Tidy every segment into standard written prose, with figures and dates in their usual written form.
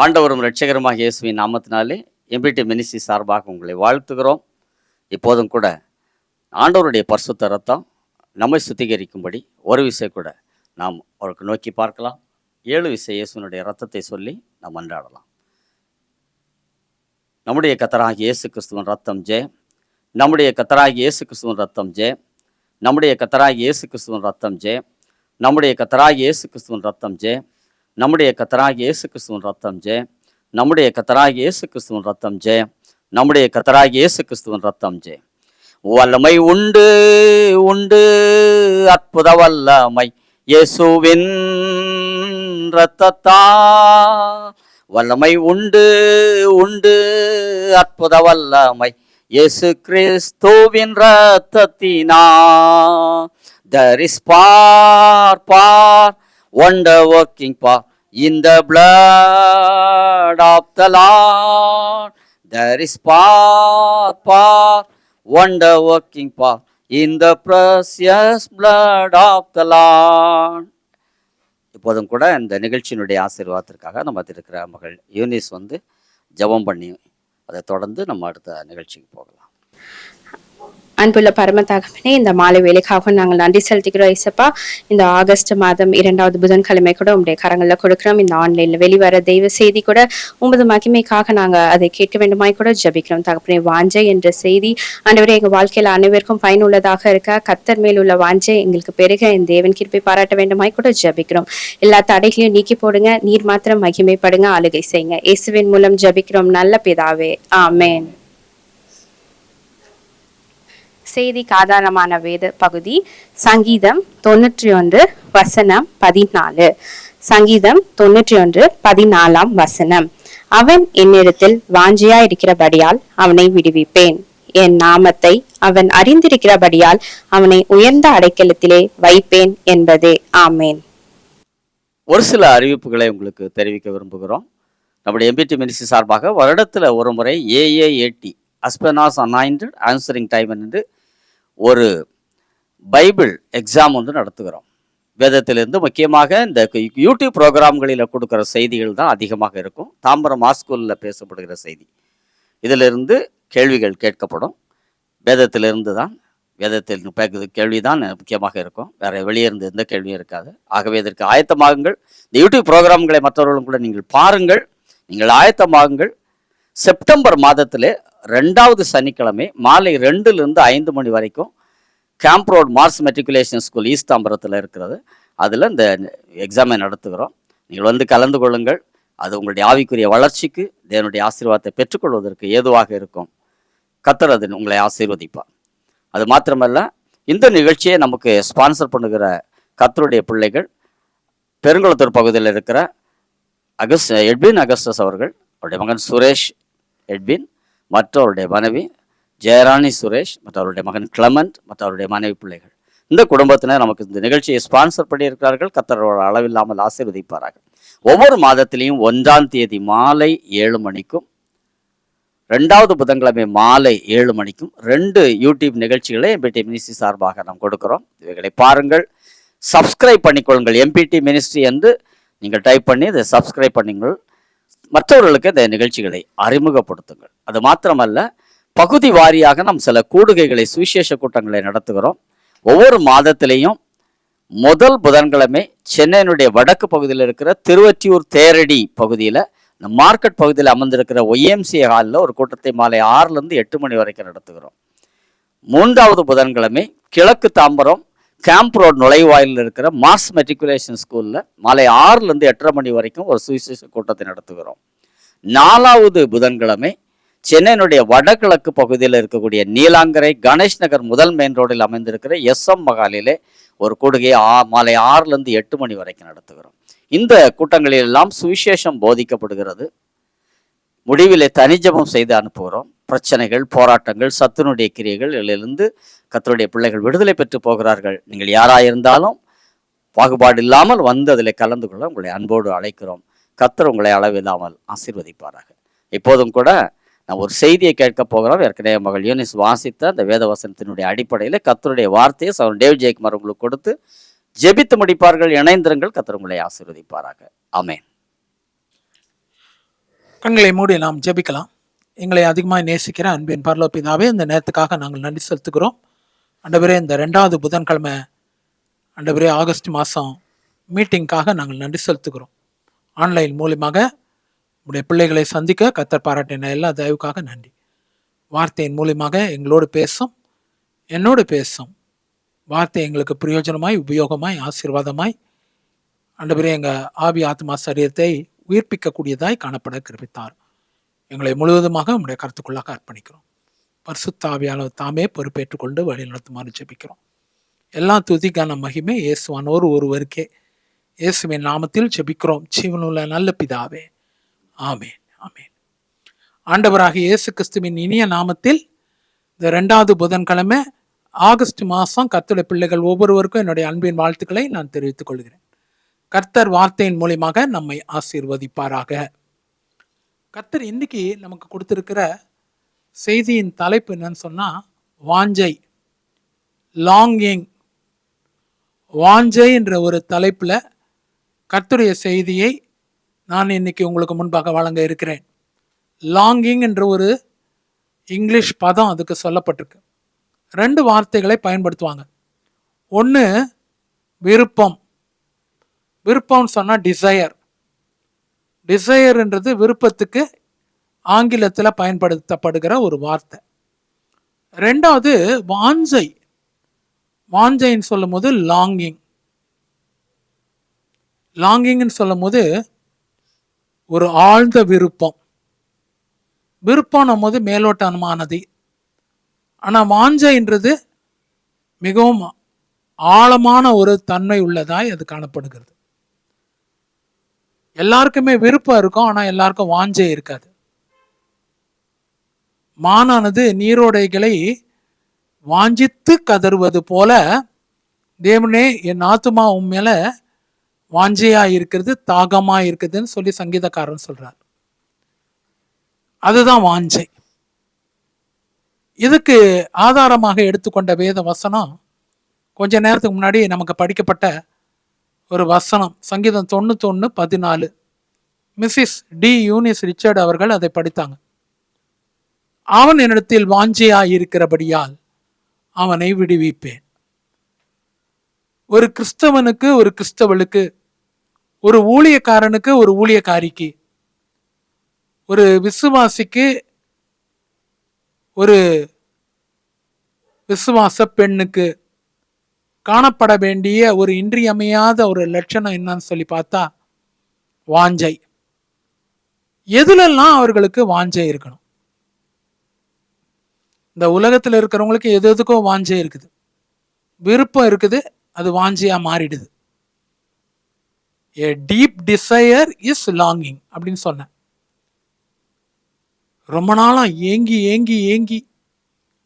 ஆண்டவரும் இரட்சகருமாக இயேசுவின் நாமத்தினாலே எம்பிடி மினிஸ்ட்ரி சார்பாக உங்களை வாழ்த்துகிறோம். இப்போதும் கூட ஆண்டவருடைய பரிசுத்த ரத்தம் நம்மை சுத்திகரிக்கும்படி ஒரு விஷயம் கூட நாம் அவருக்கு நோக்கி பார்க்கலாம். 7 விசை இயேசுனுடைய ரத்தத்தை சொல்லி நாம் அன்றாடலாம். நம்முடைய கர்த்தராகிய இயேசு கிறிஸ்துவின் ரத்தம் ஜெயம். நம்முடைய கர்த்தராகிய இயேசு கிறிஸ்துவின் ரத்தம் ஜெயம். நம்முடைய கர்த்தராகிய இயேசு கிறிஸ்துவின் ரத்தம் ஜெயம். நம்முடைய கர்த்தராகிய இயேசு கிறிஸ்துவின் ரத்தம் ஜெயம். நம்முடைய கர்த்தராகிய இயேசு கிறிஸ்துவின் ரத்தம் ஜெயம். நம்முடைய கர்த்தராகிய இயேசு கிறிஸ்துவின் ரத்தம் ஜெயம். நம்முடைய கர்த்தராகிய இயேசு கிறிஸ்துவின் ரத்தம் ஜெயம். வல்லமை உண்டு உண்டு அற்புத வல்லமை இயேசுவின் இரத்தத்தால். வல்லமை உண்டு உண்டு அற்புத வல்லமை இயேசு கிறிஸ்துவின் இரத்தத்தினால். There is power, wonder working power in the blood of the Lord. There is power, wonder working power in the precious blood of the Lord. இப்போதும் கூட இந்த நிகழ்ச்சியினுடைய ஆசீர்வாதத்திற்காக நம்ம இருக்கிற மகள் யூனிஸ் ஜெபம் பண்ணி அதை தொடர்ந்து நம்ம அடுத்த நிகழ்ச்சிக்கு போகலாம். அன்புள்ள பரம தகப்பனே, இந்த மாலை வேலைக்காக நாங்கள் நன்றி செலுத்துகிறோம். இசப்பா, இந்த ஆகஸ்ட் மாதம் 2வது புதன்கிழமை கூட உங்களுடைய கரங்களில் கொடுக்கிறோம். இந்த ஆன்லைன்ல வெளிவர தெய்வ செய்தி கூட உமது மகிமைக்காக நாங்கள் அதை கேட்க வேண்டுமாய் கூட ஜபிக்கிறோம். தகப்பனே, வாஞ்சை என்ற செய்தி ஆண்டவரே எங்கள் வாழ்க்கையில அனைவருக்கும் பயனுள்ளதாக இருக்க கர்த்தர் மேல் உள்ள வாஞ்சை எங்களுக்கு பெருக என் தேவன் கிருபை பாராட்ட வேண்டுமாய் கூட ஜபிக்கிறோம். எல்லா தடைகளையும் நீக்கி போடுங்க, நீர் மாத்திரம் மகிமைப்படுங்க, ஆளுகை செய்யுங்க. இயேசுவின் மூலம் ஜபிக்கிறோம் நல்ல பிதாவே, ஆமேன். செய்திக்கு ஆதாரமான வேத பகுதி சங்கீதம் 91 வசனம் 14. சங்கீதம் 91 14 அவன் என்னிடத்தில் வாஞ்சியா இருக்கிறபடியால் அவனை விடுவிப்பேன். என் நாமத்தை அவன் அறிந்திருக்கிறபடியால் அவனை உயர்ந்த அடைக்கலத்திலே வைப்பேன் என்பதே. ஆமேன். ஒரு சில அறிவிப்புகளை உங்களுக்கு தெரிவிக்க விரும்புகிறோம். நம்முடைய எம்பிடி மினிஸ்ட்ரி சார்பாக வருடத்தில் ஒரு முறை AAAT அஸ்பெனாஸ் அனாயிண்டட் ஆன்சரிங் டைம் என்று ஒரு பைபிள் எக்ஸாம் நடத்துகிறோம். வேதத்திலிருந்து முக்கியமாக இந்த யூடியூப் ப்ரோக்ராம்களில் கொடுக்குற செய்திகள் தான் அதிகமாக இருக்கும். தாம்பரம் ஸ்கூலில் பேசப்படுகிற செய்தி, இதிலிருந்து கேள்விகள் கேட்கப்படும். வேதத்திலிருந்து தான், வேதத்தில் கேள்வி தான் முக்கியமாக இருக்கும். வேற வெளியே இருந்து எந்த கேள்வியும் இருக்காது. ஆகவே இதற்கு ஆயத்தமாகுங்கள். இந்த யூடியூப் ப்ரோக்ராம்களை மற்றவர்களும் கூட நீங்கள் பாருங்கள், நீங்கள் ஆயத்தமாகுங்கள். செப்டம்பர் மாதத்திலே 2வது சனிக்கிழமை மாலை 2லிருந்து 5 மணி வரைக்கும் camp road Mars matriculation school east தாம்பரத்தில் இருக்கிறது. அதில் இந்த எக்ஸாமை நடத்துகிறோம். நீங்கள் கலந்து கொள்ளுங்கள். அது உங்களுடைய ஆவிக்குரிய வளர்ச்சிக்கு, தேவனுடைய ஆசீர்வாதத்தை பெற்றுக்கொள்வதற்கு ஏதுவாக இருக்கும். கர்த்தர் அது உங்களை ஆசீர்வதிப்பார். அது மாத்திரமல்ல, இந்த நிகழ்ச்சியை நமக்கு ஸ்பான்சர் பண்ணுகிற கர்த்தருடைய பிள்ளைகள் பெருங்குளத்தூர் பகுதியில் இருக்கிற எட்வின் அகஸ்டஸ் அவர்கள், அவருடைய மகன் சுரேஷ் எட்வின் மற்றும் அவருடைய மனைவி ஜெயராணி சுரேஷ் மற்றும் அவருடைய மகன் கிளமண்ட் மற்றும் அவருடைய மனைவி பிள்ளைகள், இந்த குடும்பத்தினர் நமக்கு இந்த நிகழ்ச்சியை ஸ்பான்சர் பண்ணியிருக்கிறார்கள். கர்த்தரோட அளவில்லாமல் ஆசீர்வதிப்பார்கள். ஒவ்வொரு மாதத்திலையும் 1ஆம் தேதி மாலை 7 மணிக்கும் 2வது புதன்கிழமை மாலை 7 மணிக்கும் 2 யூடியூப் நிகழ்ச்சிகளை எம்பிடி மினிஸ்ட்ரி சார்பாக நாம் கொடுக்கிறோம். இவைகளை பாருங்கள், சப்ஸ்கிரைப் பண்ணிக்கொள்ளுங்கள். எம்பிடி மினிஸ்ட்ரி என்று நீங்கள் டைப் பண்ணி இதை சப்ஸ்கிரைப் பண்ணுங்கள். மற்றவர்களுக்கு இந்த நிகழ்ச்சிகளை அறிமுகப்படுத்துங்கள். அது மாத்திரமல்ல, பகுதி வாரியாக நாம் சில கூடுகைகளை, சுவிசேஷ கூட்டங்களை நடத்துகிறோம். ஒவ்வொரு மாதத்திலையும் முதல் புதன்கிழமை சென்னையினுடைய வடக்கு பகுதியில் இருக்கிற திருவொற்றியூர் தேரடி பகுதியில், இந்த மார்க்கெட் பகுதியில் அமர்ந்திருக்கிற YMCA ஹாலில் ஒரு கூட்டத்தை மாலை 6லிருந்து 8 மணி வரைக்கும் நடத்துகிறோம். 3வது புதன்கிழமை கிழக்கு தாம்பரம் கேம்ப் ரோட் நுழைவாயில் இருக்கிற மார்ஸ் மெட்ரிகுலேஷன் ஸ்கூலில் மாலை 6லிருந்து 8:30 மணி வரைக்கும் ஒரு சுவிசேஷ கூட்டத்தை நடத்துகிறோம். 4வது புதன்கிழமை சென்னையினுடைய வடகிழக்கு பகுதியில் இருக்கக்கூடிய நீலாங்கரை கணேஷ் நகர் முதல் மெயின் ரோடில் அமைந்திருக்கிற SM மகாலிலே ஒரு கூடுகையை மாலை 6லிருந்து 8 மணி வரைக்கும் நடத்துகிறோம். இந்த கூட்டங்களிலெல்லாம் சுவிசேஷம் போதிக்கப்படுகிறது. முடிவிலே தனிஜபம் செய்து அனுப்புகிறோம். பிரச்சனைகள், போராட்டங்கள், சத்துனுடைய கிரியைகள் இதிலிருந்து கர்த்தருடைய பிள்ளைகள் விடுதலை பெற்று போகிறார்கள். நீங்கள் யாராயிருந்தாலும் பாகுபாடு இல்லாமல் அதில் கலந்து கொள்ள உங்களை அன்போடு அழைக்கிறோம். கர்த்தர் உங்களை அளவில்லாமல் ஆசீர்வதிப்பாராக. இப்போதும் கூட நான் ஒரு செய்தியை கேட்க போகிறோம். ஏற்கனவே மகள் யூனிஸ் வாசித்த அந்த வேத வசனத்தினுடைய அடிப்படையில் கர்த்தருடைய வார்த்தையை சகோதரன் டேவிட் ஜெயக்குமார் உங்களுக்கு கொடுத்து ஜெபித்து முடிப்பார்கள். இணைந்திருங்கள். கர்த்தர் உங்களை ஆசீர்வதிப்பாராக. ஆமென். கண்களை மூடி நாம் ஜெபிக்கலாம். எங்களை அதிகமாக நேசிக்கிற அன்பின் பரலோக பிதாவே, இந்த நேரத்துக்காக நாங்கள் நன்றி செலுத்துகிறோம். ஆண்டவரே, இந்த 2வது புதன்கிழமை ஆண்டவரே ஆகஸ்ட் மாதம் மீட்டிங்காக நாங்கள் நன்றி செலுத்துகிறோம். ஆன்லைன் மூலியமாக உடைய பிள்ளைகளை சந்திக்க கர்த்தர் பாராட்டின எல்லா தயவுக்காக நன்றி. வார்த்தையின் மூலியமாக எங்களோடு பேசும், என்னோடு பேசும். வார்த்தை எங்களுக்கு பிரயோஜனமாய், உபயோகமாய், ஆசீர்வாதமாய் ஆண்டவரே எங்கள் ஆவி ஆத்மா சரீரத்தை உயிர்ப்பிக்கக்கூடியதாய் காணப்பட கிருபித்தார். எங்களை முழுவதுமாக உங்களுடைய கருத்துக்குள்ளாக அர்ப்பணிக்கிறோம். பரிசுத்த ஆவியானவர் தாமே பொறுப்பேற்றுக்கொண்டு வழி நடத்துமாறு ஜெபிக்கிறோம். எல்லா துதிக்கான மகிமை இயேசுவானோர் ஒருவருக்கே. இயேசுவின் நாமத்தில் ஜெபிக்கிறோம் ஜீவனுள்ள நல்ல பிதாவே, ஆமேன், ஆமேன். ஆண்டவராகிய இயேசு கிறிஸ்துவின் இனிய நாமத்தில் இந்த 2வது புதன்கிழமை ஆகஸ்ட் மாதம் கர்த்தருடைய பிள்ளைகள் ஒவ்வொருவருக்கும் என்னுடைய அன்பின் வாழ்த்துக்களை நான் தெரிவித்துக் கொள்கிறேன். கர்த்தர் வார்த்தையின் மூலியமாக நம்மை ஆசீர்வதிப்பாராக. கர்த்தர் இன்னைக்கு நமக்கு கொடுத்திருக்கிற செய்தியின் தலைப்பு என்னன்னு சொன்னா, வாஞ்சை, லாங்கிங். வாஞ்சை என்ற ஒரு தலைப்புல கர்த்தருடைய செய்தியை நான் இன்னைக்கு உங்களுக்கு முன்பாக வழங்க இருக்கிறேன். லாங்கிங் என்ற ஒரு இங்கிலீஷ் பதம் அதுக்கு சொல்லப்பட்டிருக்கு. 2 வார்த்தைகளை பயன்படுத்துவாங்க. ஒன்று விருப்பம். விருப்பம்னு சொன்னால் டிசையர். டிசையர்ன்றது விருப்பத்துக்கு ஆங்கிலத்தில் பயன்படுத்தப்படுகிற ஒரு வார்த்தை. 2வது வாஞ்சை. வாஞ்சைன்னு சொல்லும் போது லாங்கிங். லாங்கிங்னு சொல்லும் போது ஒரு ஆழ்ந்த விருப்பம். விருப்பம் போது மேலோட்டமானது. ஆனால் வாஞ்சைன்றது மிகவும் ஆழமான ஒரு தன்மை உள்ளதாய் அது காணப்படுகிறது. எல்லாருக்குமே விருப்பம் இருக்கும், ஆனால் எல்லாருக்கும் வாஞ்சை இருக்காது. மானானது நீரோடைகளை வாஞ்சித்து கதறுவது போல, தேவனே என் ஆத்துமா உண்மையில வாஞ்சையா இருக்கிறது, தாகமா இருக்குதுன்னு சொல்லி சங்கீதக்காரன் சொல்றார். அதுதான் வாஞ்சை. இதுக்கு ஆதாரமாக எடுத்துக்கொண்ட வேத வசனம் கொஞ்ச நேரத்துக்கு முன்னாடி நமக்கு படிக்கப்பட்ட ஒரு வசனம், சங்கீதம் 91:14. மிஸ்ஸஸ் டி யூனிஸ் ரிச்சர்ட் அவர்கள் அதை படித்தாங்க. அவன் என்னிடத்தில் வாஞ்சையா இருக்கிறபடியால் அவனை விடுவிப்பேன். ஒரு கிறிஸ்தவனுக்கு, ஒரு கிறிஸ்தவளுக்கு, ஒரு ஊழியக்காரனுக்கு, ஒரு ஊழியக்காரிக்கு, ஒரு விசுவாசிக்கு, ஒரு விசுவாச பெண்ணுக்கு காணப்பட வேண்டிய ஒரு இன்றியமையாத ஒரு லட்சணம் என்னன்னு சொல்லி பார்த்தா வாஞ்சை. எதுலெல்லாம் அவர்களுக்கு வாஞ்சை இருக்கணும்? இந்த உலகத்தில் இருக்கிறவங்களுக்கு எது எதுக்கோ வாஞ்சை இருக்குது, விருப்பம் இருக்குது, அது வாஞ்சையா மாறிடுது. A deep desire is longing அப்படின்னு சொன்னேன். ரொம்ப நாளா ஏங்கி ஏங்கி ஏங்கி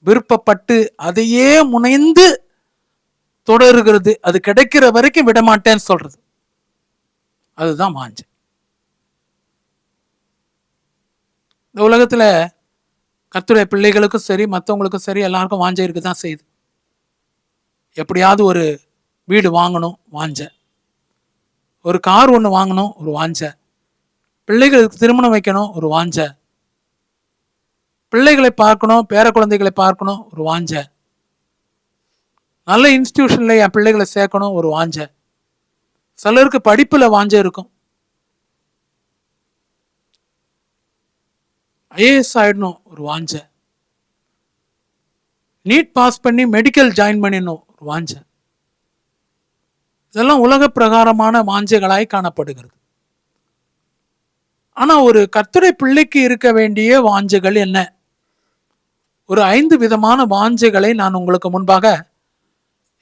விருப்பப்பட்டு அதையே முனைந்து தொடருகிறது, அது கிடைக்கிற வரைக்கும் விடமாட்டேன்னு சொல்றது, அதுதான் வாஞ்சை. இந்த உலகத்துல கர்த்தருடைய பிள்ளைகளுக்கும் சரி, மற்றவங்களுக்கும் சரி, எல்லாருக்கும் வாஞ்சை இருக்குதான் செய்யுது. எப்படியாவது ஒரு வீடு வாங்கணும் வாஞ்சை, ஒரு கார் ஒன்று வாங்கணும் ஒரு வாஞ்சை, பிள்ளைகளுக்கு திருமணம் வைக்கணும் ஒரு வாஞ்சை, பிள்ளைகளை பார்க்கணும், பேர குழந்தைகளை பார்க்கணும் ஒரு வாஞ்சை, நல்ல இன்ஸ்டிடியூஷன்ல என் பிள்ளைகளை சேர்க்கணும் ஒரு வாஞ்சை. சிலருக்கு படிப்புல வாஞ்சை இருக்கும், ஐஏஎஸ் ஆயிடணும் ஒரு வாஞ்சை, நீட் பாஸ் பண்ணி மெடிக்கல் ஜாயின் பண்ணிடணும் ஒரு வாஞ்சை. இதெல்லாம் உலக பிரகாரமான வாஞ்சைகளாய் காணப்படுகிறது. ஆனா ஒரு கர்த்தருடைய பிள்ளைக்கு இருக்க வேண்டிய வாஞ்சைகள் என்ன? ஒரு 5 விதமான வாஞ்சைகளை நான் உங்களுக்கு முன்பாக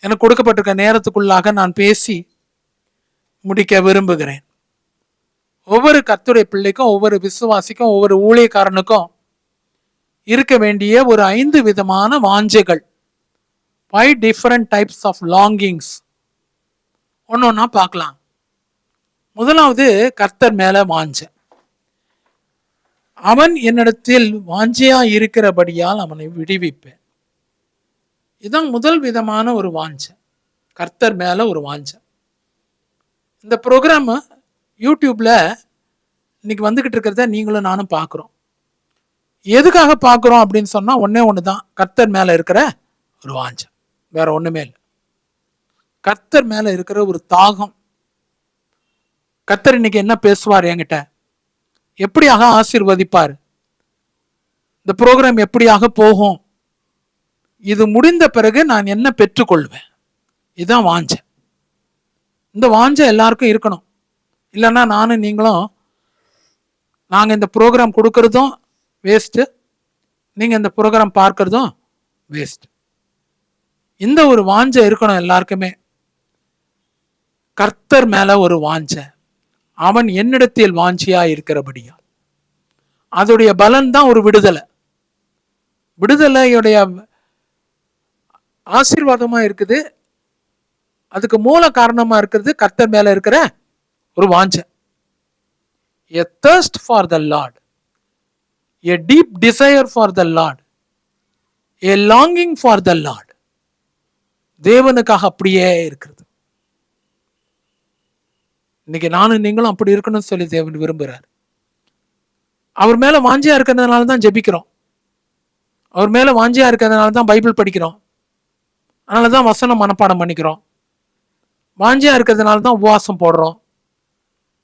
எனக்கு கொடுக்கப்பட்டிருக்க நேரத்துக்குள்ளாக நான் பேசி முடிக்க விரும்புகிறேன். ஒவ்வொரு கர்த்தருடைய பிள்ளைக்கும், ஒவ்வொரு விசுவாசிக்கும், ஒவ்வொரு ஊழியக்காரனுக்கும் இருக்க வேண்டிய ஒரு 5 விதமான வாஞ்சைகள். 5 different types of longings. ஒன்னொன்னா பார்க்கலாம். முதலாவது கர்த்தர் மேல வாஞ்சை. அவன் என்னிடத்தில் வாஞ்சையா இருக்கிறபடியால் அவனை விடுவிப்பேன். இதுதான் முதல் விதமான ஒரு வாஞ்சை, கர்த்தர் மேல ஒரு வாஞ்சை. இந்த ப்ரோக்ராம் யூடியூப்ல இன்னைக்கு வந்துகிட்டு இருக்கிறத நீங்களும் நானும் பார்க்குறோம். எதுக்காக பார்க்குறோம் அப்படின்னு சொன்னா ஒண்ணே ஒண்ணுதான், கர்த்தர் மேல இருக்கிற ஒரு வாஞ்சை, வேற ஒண்ணுமே இல்லை. கர்த்தர் மேல இருக்கிற ஒரு தாகம். கர்த்தர் இன்னைக்கு என்ன பேசுவார் என்கிட்ட, எப்படியாக ஆசீர்வதிப்பார், இந்த ப்ரோக்ராம் எப்படியாக போகும், இது முடிந்த பிறகு நான் என்ன பெற்றுக்கொள்வேன், இதுதான் வாஞ்சை. இந்த வாஞ்சை எல்லாருக்கும் இருக்கணும். இல்லைன்னா நானும் நீங்களும் நாங்கள் இந்த ப்ரோக்ராம் கொடுக்கறதும் வேஸ்ட்டு, நீங்கள் இந்த ப்ரோக்ராம் பார்க்கறதும் வேஸ்ட். இந்த ஒரு வாஞ்சை இருக்கணும் எல்லாருக்குமே. கர்த்தர் மேல ஒரு வாஞ்சை, அவன் என்னிடத்தில் வாஞ்சியா இருக்கிறபடியா. அதோடைய பலன் தான் ஒரு விடுதலை. விடுதலையுடைய ஆசீர்வாதமா இருக்குது. அதுக்கு மூல காரணமா இருக்கிறது கர்த்தர் மேல இருக்கிற ஒரு வாஞ்சை. A thirst for the Lord, a deep desire for the Lord, a longing for the Lord. தேவனுக்காக அப்படியே இருக்கிறது. இன்னைக்கு நானும் நீங்களும் அப்படி இருக்கணும்னு சொல்லி தேவன் விரும்புகிறார். அவர் மேல வாஞ்சியா இருக்கிறதுனால தான் ஜெபிக்கிறோம். அவர் மேல வாஞ்சியா இருக்கிறதுனால தான் பைபிள் படிக்கிறோம். அதனால தான் வசனம் மனப்பாடம் பண்ணிக்கிறோம். வாஞ்சியா இருக்கிறதுனால தான் உபவாசம் போடுறோம்.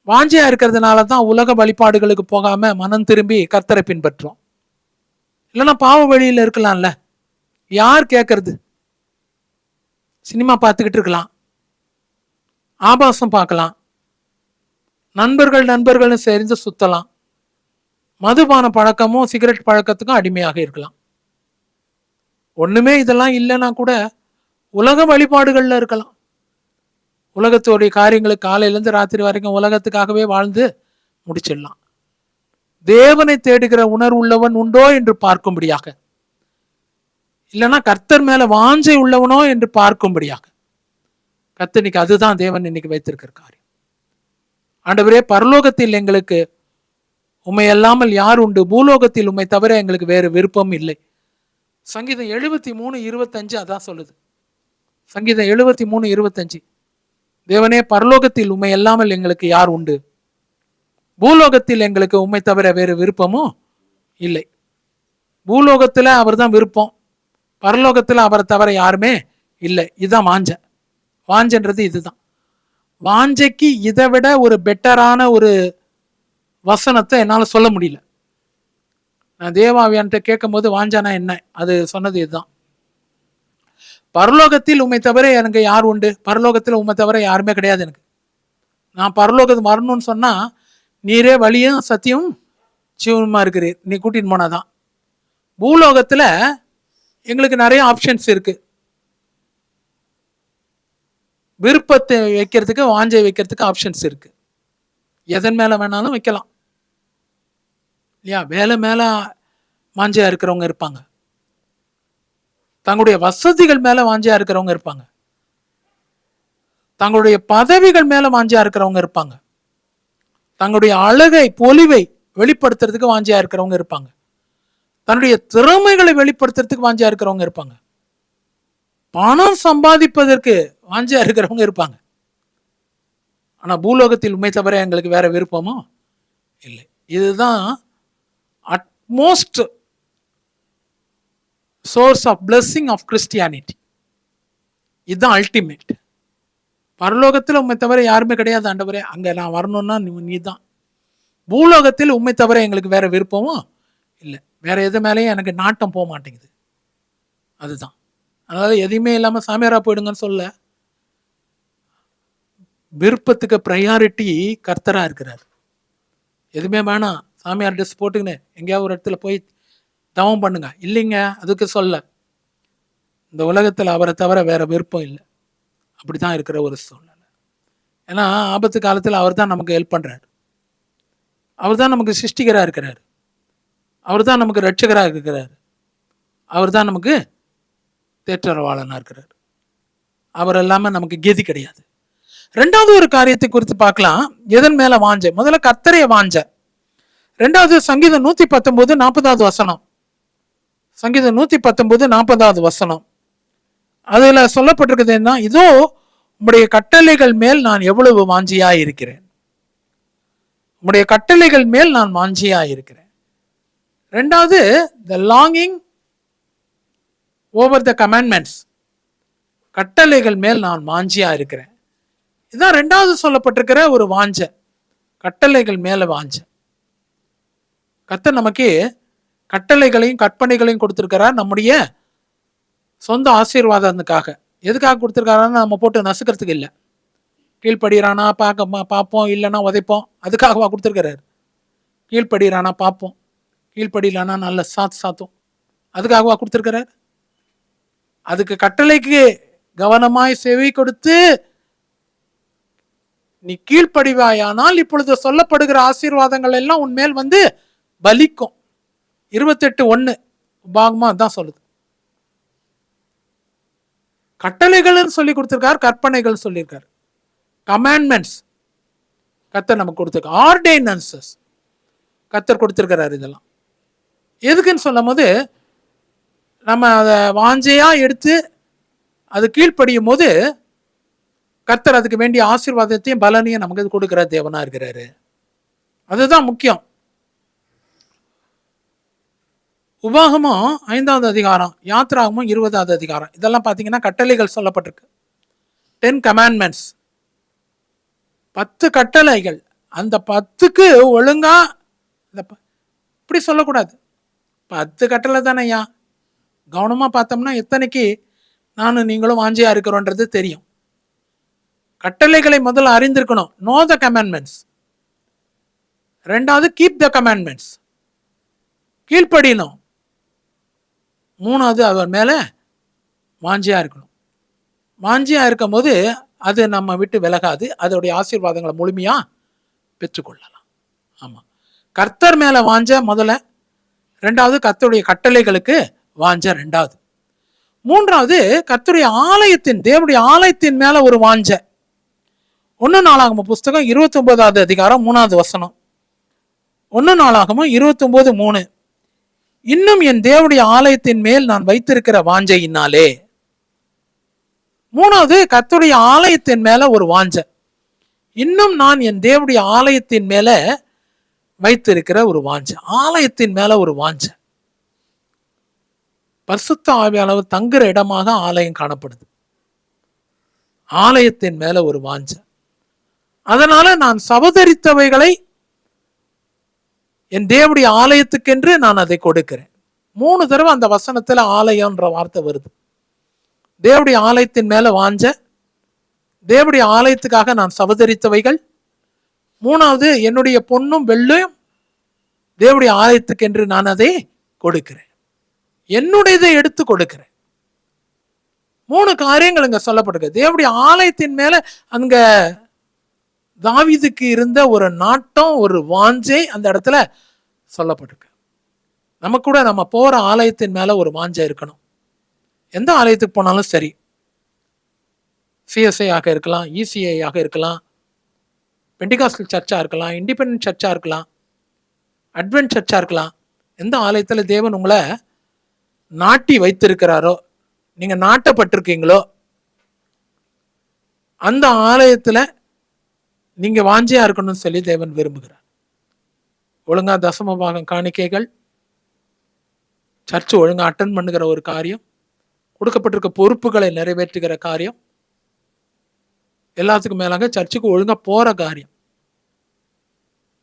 வாஞ்சியா இருக்கிறதுனால தான் உலக வழிபாடுகளுக்கு போகாம மனம் திரும்பி கர்த்தரை பின்பற்றோம். இல்லைன்னா பாவ வழியில இருக்கலாம்ல, யார் கேட்கறது? சினிமா பார்த்துக்கிட்டு இருக்கலாம், ஆபாசம் பார்க்கலாம், நண்பர்கள்னு சேர்ந்து சுத்தலாம், மதுபான பழக்கமும் சிகரெட் பழக்கத்துக்கும் அடிமையாக இருக்கலாம். ஒண்ணுமே இதெல்லாம் இல்லைன்னா கூட உலக வழிபாடுகள்ல இருக்கலாம். உலகத்தோடைய காரியங்களுக்கு காலையிலேருந்து ராத்திரி வரைக்கும் உலகத்துக்காகவே வாழ்ந்து முடிச்சிடலாம். தேவனை தேடுகிற உணர்வு உள்ளவன் உண்டோ என்று பார்க்கும்படியாக, இல்லைன்னா கர்த்தர் மேல வாஞ்சை உள்ளவனோ என்று பார்க்கும்படியாக. கர்த்தர் இன்னைக்கு அதுதான் தேவன் இன்னைக்கு வைத்திருக்கிற காரியம். ஆண்டவரே, பரலோகத்தில் எங்களுக்கு உம்மை அல்லாமல் யார் உண்டு, பூலோகத்தில் உம்மை தவிர எங்களுக்கு வேறு விருப்பம் இல்லை. சங்கீதம் 73:25 அதான் சொல்லுது. சங்கீதம் 73:25, தேவனே, பரலோகத்தில் உம்மை அல்லாமல் எங்களுக்கு யார் உண்டு, பூலோகத்தில் எங்களுக்கு உம்மை தவிர வேறு விருப்பமும் இல்லை. பூலோகத்துல அவர் தான் விருப்பம், பரலோகத்துல அவரை தவிர யாருமே இல்லை. இதுதான் வாஞ்சை. வாஞ்சன்றது இதுதான். வாஞ்சைக்கு இதை விட ஒரு பெட்டரான ஒரு வசனத்தை என்னால் சொல்ல முடியல. நான் தேவாவியான்ட்ட கேட்கும் போது வாஞ்சானா என்ன, அது சொன்னது இதுதான். பரலோகத்தில் உம்மை தவிர எனக்கு யார் உண்டு, பரலோகத்தில் உம்மை தவிர யாருமே கிடையாது எனக்கு. நான் பரலோகத்துக்கு வரணும்னு சொன்னா நீரே வழியும் சத்தியம் ஜீவனுமா இருக்கிறீர், நீ கூட்டின்னு போனாதான். பூலோகத்துல எங்களுக்கு நிறைய ஆப்ஷன்ஸ் இருக்கு. விருப்பத்தை வைக்கிறதுக்கு, வாஞ்சை வைக்கிறதுக்கு ஆப்ஷன்ஸ் இருக்கு. எதன் மேல வேணாலும் வைக்கலாம் இல்லையா? வேலை மேல வாஞ்சையா இருக்கிறவங்க இருப்பாங்க, தங்களுடைய வசதிகள் மேல வாஞ்சியா இருக்கிறவங்க இருப்பாங்க, தங்களுடைய பதவிகள் மேல வாஞ்சியா இருக்கிறவங்க இருப்பாங்க, தங்களுடைய அழகை பொலிவை வெளிப்படுத்துறதுக்கு வாஞ்சியா இருக்கிறவங்க இருப்பாங்க, தன்னுடைய திறமைகளை வெளிப்படுத்துறதுக்கு வாஞ்சியா இருக்கிறவங்க இருப்பாங்க, பணம் சம்பாதிப்பதற்கு வாஞ்சியா இருக்கிறவங்க இருப்பாங்க. ஆனா பூலோகத்தில் உண்மை தவிர எங்களுக்கு வேற விருப்பமும் இல்லை. இதுதான் utmost source of blessing of Christianity. இதுதான் அல்டிமேட். பரலோகத்தில் உண்மை தவிர யாருமே கிடையாது ஆண்டவரே, அங்க நான் வரணும்னா நீ தான். பூலோகத்தில் உண்மை தவிர எங்களுக்கு வேற விருப்பமும் இல்லை, வேற எது மேலேயும் எனக்கு நாட்டம் போக மாட்டேங்குது. அதுதான். அதனால எதையுமே இல்லாம சாமியாரா போயிடுங்கன்னு சொல்ல, விருப்பத்துக்கு ப்ரையாரிட்டி கர்த்தரா இருக்கிறார். எதுவுமே வேணாம், சாமியார் ட்ரெஸ் போட்டுக்கின்னு எங்கேயாவது ஒரு இடத்துல போய் தவம் பண்ணுங்க இல்லைங்க, அதுக்கு சொல்ல. இந்த உலகத்தில் அவரை தவிர வேற விருப்பம் இல்லை. அப்படித்தான் இருக்கிற ஒரு சூழ்நிலை. ஏன்னா ஆபத்து காலத்தில் அவர் தான் நமக்கு ஹெல்ப் பண்றாரு, அவர் தான் நமக்கு சிருஷ்டிகராக இருக்கிறார், அவர் தான் நமக்கு ரட்சகராக இருக்கிறார், அவர் தான் நமக்கு தேற்றரவாளனாக இருக்கிறார். அவர் இல்லாமல் நமக்கு கதி கிடையாது. ரெண்டாவது ஒரு காரியத்தை குறித்து பார்க்கலாம். எதன் மேல வாஞ்ச? முதல்ல கர்த்தரைய வாஞ்ச. ரெண்டாவது சங்கீதம் 119:40 வசனம். சங்கீதம் 119:40 வசனம். அதுல சொல்லப்பட்டிருக்கிறது என்ன? இதோ உம்முடைய கட்டளைகள் மேல் நான் எவ்வளவு வாஞ்சியா இருக்கிறேன். உம்முடைய கட்டளைகள் மேல் நான் வாஞ்சியா இருக்கிறேன். ரெண்டாவது, த லாங்கிங் ஓவர் த கமாண்ட்மெண்ட்ஸ், கட்டளைகள் மேல் நான் வாஞ்சியா இருக்கிறேன். இதுதான் ரெண்டாவது சொல்லப்பட்டிருக்கிற ஒரு வாஞ்ச, கட்டளைகள் மேல வாஞ்ச. கர்த்தர் நமக்கு கட்டளைகளையும் கற்பனைகளையும் கொடுத்திருக்கிறார் நம்முடைய சொந்த ஆசீர்வாதத்துக்காக. எதுக்காக கொடுத்திருக்காருன்னு நம்ம போட்டு நசுக்கிறதுக்கு இல்லை. கீழ்ப்படுகிறானா பார்ப்போம், இல்லைன்னா உதைப்போம், அதுக்காகவா கொடுத்துருக்கிறாரு? கீழ்ப்படுகிறானா பார்ப்போம், கீழ்ப்படியிலானா நல்ல சாத்தும், அதுக்காகவா கொடுத்துருக்கிறார்? அதுக்கு கட்டளைக்கு கவனமாய் செவி கொடுத்து நீ கீழ்ப்படிவாயானால் இப்பொழுது சொல்லப்படுகிற ஆசீர்வாதங்கள் எல்லாம் உன்மேல் வந்து பலிக்கும். 28:1 பாகமா தான் சொல்லுது. கட்டளைகள் சொல்லி கொடுத்திருக்காரு, கற்பனைகள் சொல்லியிருக்காரு, கமாண்ட்மெண்ட்ஸ் கர்த்தர் நமக்கு கொடுத்திருக்காரு, ஆர்டைனன்சஸ் கர்த்தர் கொடுத்திருக்கிறார். இதெல்லாம் எதுக்குன்னு சொல்லும் போது நம்ம அதை வாஞ்சையா எடுத்து அது கீழ்ப்படியும் போது கர்த்தர் அதுக்கு வேண்டிய ஆசீர்வாதத்தையும் பலனையும் நமக்கு கொடுக்கிற தேவனா இருக்கிறாரு. அதுதான் முக்கியம். உபாகமம் 5வது அதிகாரம், யாத்ராகமம் 20வது அதிகாரம், இதெல்லாம் பார்த்தீங்கன்னா கட்டளைகள் சொல்லப்பட்டிருக்கு. 10 commandments, 10 கட்டளைகள். அந்த 10க்கு ஒழுங்கா இப்படி சொல்லக்கூடாது. 10 கட்டளை தானே ஐயா, கவனமா பார்த்தோம்னா எத்தனைக்கு நானும் நீங்களும் வாஞ்சியா இருக்கிறோன்றது தெரியும். கட்டளைகளை முதல்ல அறிந்திருக்கணும், நோ த கமாண்ட்மெண்ட்ஸ். ரெண்டாவது, கீப் த கமாண்ட்மெண்ட்ஸ், கீழ்ப்படியணும். மூணாவது, அவர் மேல வாஞ்சியா இருக்கணும். வாஞ்சியா இருக்கும் போது அது நம்ம விட்டு விலகாது, அதோடைய ஆசீர்வாதங்களை முழுமையா பெற்றுக்கொள்ளலாம். ஆமா, கர்த்தர் மேல வாஞ்ச முதல்ல, ரெண்டாவது கர்த்தருடைய கட்டளைகளுக்கு வாஞ்ச ரெண்டாவது, மூன்றாவது கர்த்தருடைய ஆலயத்தின், தேவனுடைய ஆலயத்தின் மேல ஒரு வாஞ்ச. 1 நாளாகமம் புஸ்தகம் 29வது அதிகாரம் 3வது வசனம். 1 நாளாகமம் 29:3. இன்னும் என் தேவனுடைய ஆலயத்தின் மேல் நான் வைத்திருக்கிற வாஞ்சையினாலே. மூணாவது, கர்த்தருடைய ஆலயத்தின் மேல ஒரு வாஞ்ச. இன்னும் நான் என் தேவனுடைய ஆலயத்தின் மேல வைத்திருக்கிற ஒரு வாஞ்ச, ஆலயத்தின் மேல ஒரு வாஞ்ச. பரிசுத்த ஆவியானவர் தங்குற இடமாக ஆலயம் காணப்படுது. ஆலயத்தின் மேல ஒரு வாஞ்ச. அதனால நான் சபதரித்தவைகளை என் தேவனுடைய ஆலயத்துக்கென்று நான் அதை கொடுக்கிறேன். 3 தடவை அந்த வசனத்துல ஆலயம்ன்ற வார்த்தை வருது. தேவனுடைய ஆலயத்தின் மேல வாஞ்ச, தேவனுடைய ஆலயத்துக்காக நான் சபதரித்தவைகள், மூணாவது என்னுடைய பொன்னும் வெள்ளையும் தேவனுடைய ஆலயத்துக்கென்று நான் அதை கொடுக்கிறேன், என்னுடையதை எடுத்து கொடுக்கிறேன். 3 காரியங்கள் இங்க சொல்லப்படுது. தேவனுடைய ஆலயத்தின் மேல அங்க தாவீதுக்கு இருந்த ஒரு நாட்டம், ஒரு வாஞ்சை அந்த இடத்துல சொல்லப்பட்டிருக்கு. நமக்கு கூட நம்ம போற ஆலயத்தின் மேல ஒரு வாஞ்சை இருக்கணும். எந்த ஆலயத்துக்கு போனாலும் சரி, சிஎஸ்ஐ ஆக இருக்கலாம், இசிஐ ஆக இருக்கலாம், பெண்டிகாஸ்டல் சர்ச்சா இருக்கலாம், இண்டிபெண்டன்ட் சர்ச்சா இருக்கலாம், அட்வென்ட் சர்ச்சா இருக்கலாம். எந்த ஆலயத்துல தேவன் உங்களை நாட்டி வைத்திருக்கிறாரோ, நீங்க நாட்டப்பட்டிருக்கீங்களோ, அந்த ஆலயத்துல நீங்க வாஞ்சியா இருக்கணும்னு சொல்லி தேவன் விரும்புகிறார். ஒழுங்கா தசம பாகம் காணிக்கைகள், சர்ச்சு ஒழுங்கா அட்டன் பண்ணுகிற ஒரு காரியம், கொடுக்கப்பட்டிருக்க பொறுப்புகளை நிறைவேற்றுகிற காரியம், எல்லாத்துக்கும் மேலாக சர்ச்சுக்கு ஒழுங்கா போற காரியம்.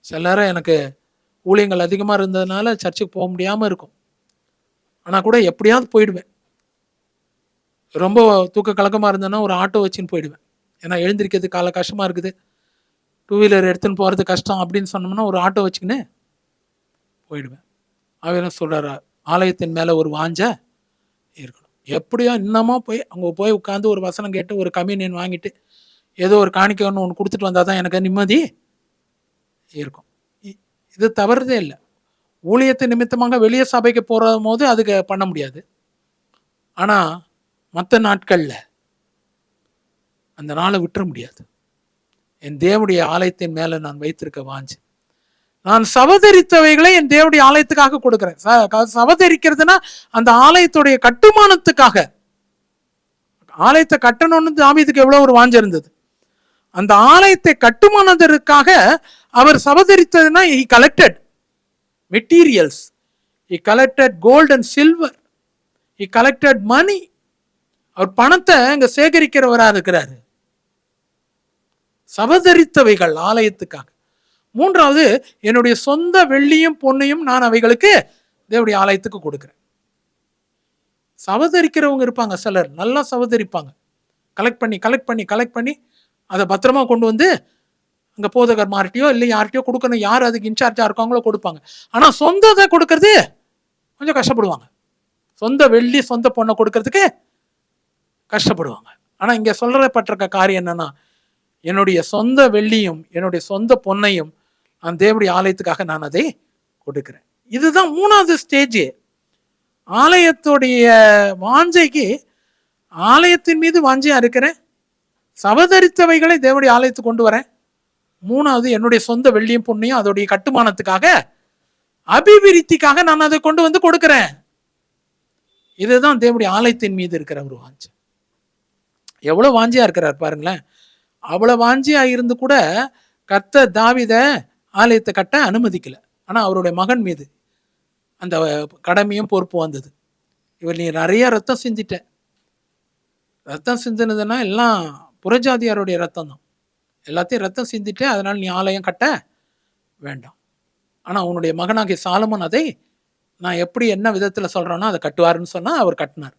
சில நேரம் எனக்கு ஊழியங்கள் அதிகமா இருந்ததுனால சர்ச்சுக்கு போக முடியாம இருக்கும். ஆனா கூட எப்படியாவது போயிடுவேன். ரொம்ப தூக்க கலக்கமா இருந்தேன்னா ஒரு ஆட்டோ வச்சுன்னு போயிடுவேன். ஏன்னா எழுந்திருக்கிறது கால கஷ்டமா இருக்குது, 2 வீலர் எடுத்துன்னு போகிறது கஷ்டம் அப்படின்னு சொன்னோம்னா ஒரு ஆட்டோ வச்சுக்கின்னு போயிடுவேன். அவர் சொல்கிறார், ஆலயத்தின் மேலே ஒரு வாஞ்ச இருக்கணும். எப்படியோ இன்னமும் போய் அங்கே போய் உட்காந்து ஒரு வசனம் கேட்டு ஒரு கம்யூனியன் வாங்கிட்டு ஏதோ ஒரு காணிக்கை ஒன்று கொடுத்துட்டு வந்தால் தான் எனக்கு நிம்மதி இருக்கும். இது தவறுதே இல்லை. ஊழியத்தை நிமித்தமாக வெளியே சபைக்கு போகிற போது அதுக்கு பண்ண முடியாது. ஆனால் மற்ற நாட்களில் அந்த நாளை விட்டுற முடியாது. என் தேவனுடைய ஆலயத்தின் மேல நான் வைத்திருக்க வாஞ்சு, நான் சபதரித்தவைகளை என் தேவனுடைய ஆலயத்துக்காக கொடுக்கிறேன். சபதரிக்கிறதுனா அந்த ஆலயத்துடைய கட்டுமானத்துக்காக. ஆலயத்தை கட்டணும்னு தாவீதுக்கு எவ்வளவு ஒரு வாஞ்ச இருந்தது. அந்த ஆலயத்தை கட்டுமானதற்காக அவர் சபதரித்ததுன்னா he collected materials, he collected gold and silver, he collected money. அவர் பணத்தை அங்க சேகரிக்கிறவரா இருக்கிறாரு. சபதரித்தவைகள் ஆலயத்துக்காக. மூன்றாவது, என்னுடைய சொந்த வெள்ளியும் பொன்னையும் நான் அவைகளுக்கு தேவனுடைய ஆலயத்துக்கு கொடுக்கிறேன். சபதரிக்கிறவங்க இருப்பாங்க சிலர், நல்லா சபதரிப்பாங்க. கலெக்ட் பண்ணி அதை பத்திரமா கொண்டு வந்து அங்க போதகர் மார்ட்டியோ இல்லை யார்கிட்டயோ கொடுக்கணும், யார் அதுக்கு இன்சார்ஜா இருக்காங்களோ கொடுப்பாங்க. ஆனா சொந்தத்தை கொடுக்கறது கொஞ்சம் கஷ்டப்படுவாங்க. சொந்த வெள்ளி சொந்த பொண்ணை கொடுக்கறதுக்கு கஷ்டப்படுவாங்க. ஆனா இங்க சொல்லப்பட்டிருக்க காரியம் என்னன்னா, என்னுடைய சொந்த வெள்ளியும் என்னுடைய சொந்த பொன்னையும் நான் தேவனுடைய ஆலயத்துக்காக நான் அதை கொடுக்கிறேன். இதுதான் மூணாவது ஸ்டேஜ். ஆலயத்துடைய வாஞ்சைக்கு, ஆலயத்தின் மீது வாஞ்சையா இருக்கிறேன், சபதரித்தவைகளை தேவனுடைய ஆலயத்துக்கு கொண்டு வரேன். மூணாவது, என்னுடைய சொந்த வெள்ளியும் பொன்னையும் அதோடைய கட்டுமானத்துக்காக, அபிவிருத்திக்காக நான் அதை கொண்டு வந்து கொடுக்கிறேன். இதுதான் தேவனுடைய ஆலயத்தின் மீது இருக்கிற ஒரு வாஞ்சை. எவ்வளவு வாஞ்சியா இருக்கிறார் பாருங்களேன். அவ்வளவு வாஞ்சியா இருந்து கூட கர்த்தர் தாவீதை ஆலயத்தை கட்ட அனுமதிக்கல. ஆனா அவருடைய மகன் மீது அந்த கடமையும் பொறுப்பு வந்தது. இவர், நீ நிறைய ரத்தம் சிந்திட்ட, ரத்தம் சிந்தினதுன்னா எல்லாம் புறஜாதியாருடைய ரத்தம் தான், எல்லாத்தையும் ரத்தம் சிந்திட்டு, அதனால நீ ஆலயம் கட்ட வேண்டாம். ஆனா உன்னுடைய மகனாகிய சாலமோன் அதை நான் எப்படி என்ன விதத்துல சொல்றேன்னா அதை கட்டுவாருன்னு சொன்னா அவர் கட்டினார்.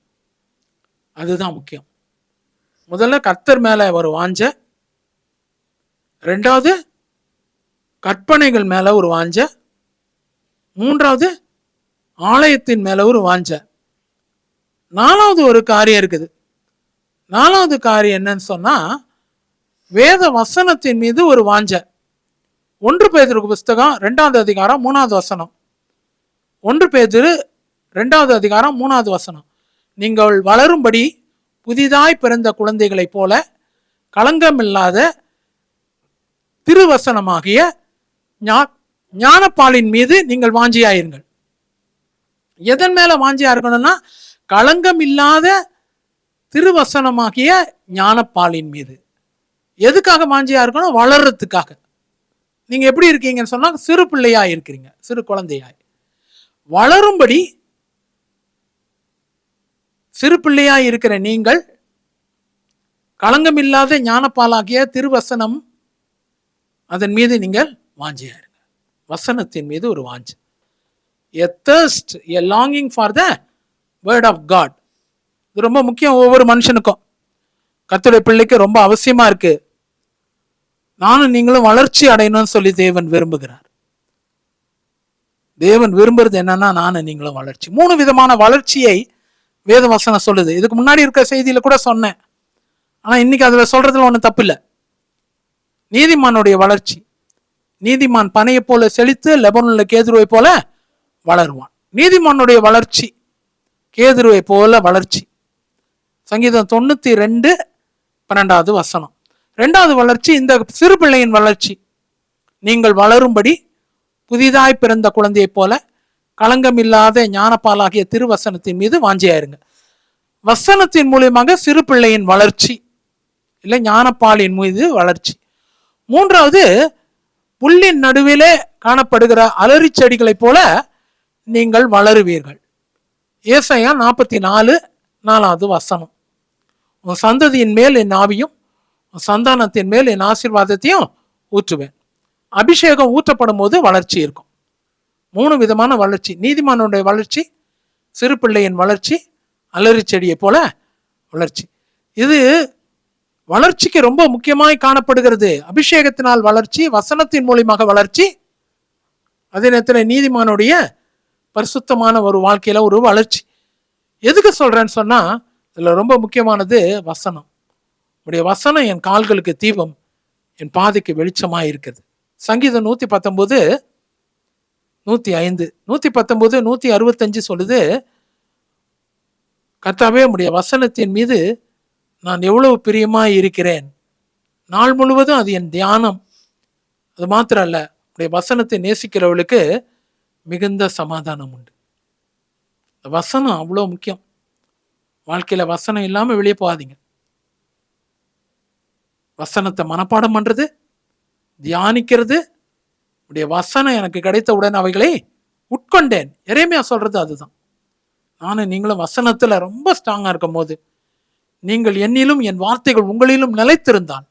அதுதான் முக்கியம். முதல்ல கர்த்தர் மேல ஒரு வாஞ்ச, ரெண்டாவது கற்பனைகள் மேல ஒரு வாஞ்ச, மூன்றாவது ஆலயத்தின் மேல ஒரு வாஞ்ச, நாலாவது ஒரு காரியம் இருக்குது. நாலாவது காரியம் என்னன்னு சொன்னா, வேத வசனத்தின் மீது ஒரு வாஞ்ச. 1 பேதுரு புஸ்தகம் 2வது அதிகாரம் 3வது வசனம். 1 பேதுரு 2வது அதிகாரம் 3வது வசனம். நீங்கள் வளரும்படி புதிதாய் பிறந்த குழந்தைகளைப் போல களங்கமில்லாத திருவசனமாகிய ஞானப்பாலின் மீது நீங்கள் வாஞ்சியாயிருங்கள். எதன் மேல வாஞ்சியா இருக்கணும்னா, களங்கம் இல்லாத திருவசனமாகிய ஞானப்பாலின் மீது. எதுக்காக வாஞ்சியா இருக்கணும்? வளர்றதுக்காக. நீங்க எப்படி இருக்கீங்கன்னு சொன்னா, சிறு பிள்ளையா இருக்கிறீங்க, சிறு குழந்தையாய். வளரும்படி சிறு பிள்ளையாய் இருக்கிற நீங்கள் களங்கமில்லாத ஞானப்பாலாகிய திருவசனம் அதன் மீது நீங்கள் வாஞ்சியா இருங்க. வசனத்தின் மீது ஒரு வாஞ்சி. A thirst, a longing for the word of God. இது ரொம்ப முக்கியம் ஒவ்வொரு மனுஷனுக்கும். கர்த்தருடைய பிள்ளைக்கு ரொம்ப அவசியமா இருக்கு. நானும் நீங்களும் வளர்ச்சி அடையணும்னு சொல்லி தேவன் விரும்புகிறார். தேவன் விரும்புறது என்னன்னா, நானும் நீங்களும் வளர்ச்சி. 3 விதமான வளர்ச்சியை வேத வசனம் சொல்லுது. இதுக்கு முன்னாடி இருக்க செய்தியில கூட சொன்னேன், ஆனா இன்னைக்கு அதுல சொல்றதுல ஒண்ணு தப்பு இல்லை. நீதிமானுடைய வளர்ச்சி, நீதிமான் பனையை போல செழித்து லெபனோன்ல கேதுருவை போல வளருவான். நீதிமானுடைய வளர்ச்சி கேதுருவை போல வளர்ச்சி. சங்கீதம் 92:12 வசனம். 2வது வளர்ச்சி இந்த சிறு பிள்ளையின் வளர்ச்சி. நீங்கள் வளரும்படி புதிதாய் பிறந்த குழந்தையை போல களங்கமில்லாத ஞானப்பாலாகிய திருவசனத்தின் மீது வாஞ்சியாயிருங்க. வசனத்தின் மூலியமாக சிறு பிள்ளையின் வளர்ச்சி, இல்லை ஞானப்பாலின் மீது வளர்ச்சி. 3வது, புல்லின் நடுவிலே காணப்படுகிற அலறி செடிகளைப் போல நீங்கள் வளருவீர்கள். ஏசாயா 44:4 வசனம். உன் சந்ததியின் மேல் என் ஆவியும் உன் சந்தானத்தின் மேல் என் ஆசீர்வாதத்தையும் ஊற்றுவேன். அபிஷேகம் ஊற்றப்படும் போது வளர்ச்சி இருக்கும். 3 விதமான வளர்ச்சி. நீதிமானுடைய வளர்ச்சி, சிறு பிள்ளையின் வளர்ச்சி, அலறி செடியை போல வளர்ச்சி. இது வளர்ச்சிக்கு ரொம்ப முக்கியமாய் காணப்படுகிறது. அபிஷேகத்தினால் வளர்ச்சி, வசனத்தின் மூலியமாக வளர்ச்சி, அதே நேரத்தில் நீதிமானுடைய பரிசுத்தமான ஒரு வாழ்க்கையில ஒரு வளர்ச்சி. எதுக்கு சொல்றேன்னு சொன்னா, இதுல ரொம்ப முக்கியமானது வசனம். உடைய வசனம் என் கால்களுக்கு தீபம், என் பாதைக்கு வெளிச்சமா இருக்குது. சங்கீதம் 119, 105, 119, 165 சொல்லுது, கர்த்தாவே உம்முடைய வசனத்தின் மீது நான் எவ்வளவு பிரியமாய் இருக்கிறேன், நாள் முழுவதும் அது என் தியானம். அது மாத்திரம் அல்ல, உடைய வசனத்தை நேசிக்கிறவளுக்கு மிகுந்த சமாதானம் உண்டு. வசனம் அவ்வளோ முக்கியம். வாழ்க்கையில வசனம் இல்லாம வெளியே போகாதீங்க. வசனத்தை மனப்பாடம் பண்றது, தியானிக்கிறது, உடைய வசனம் எனக்கு கிடைத்தவுடன் அவைகளை உட்கொண்டேன். எரேமியா சொல்றது அதுதான். நானும் நீங்களும் வசனத்துல ரொம்ப ஸ்ட்ராங்கா இருக்கும் போது, நீங்கள் என்னிலும் என் வார்த்தைகள் உங்களிலும் நிலைத்திருந்தால்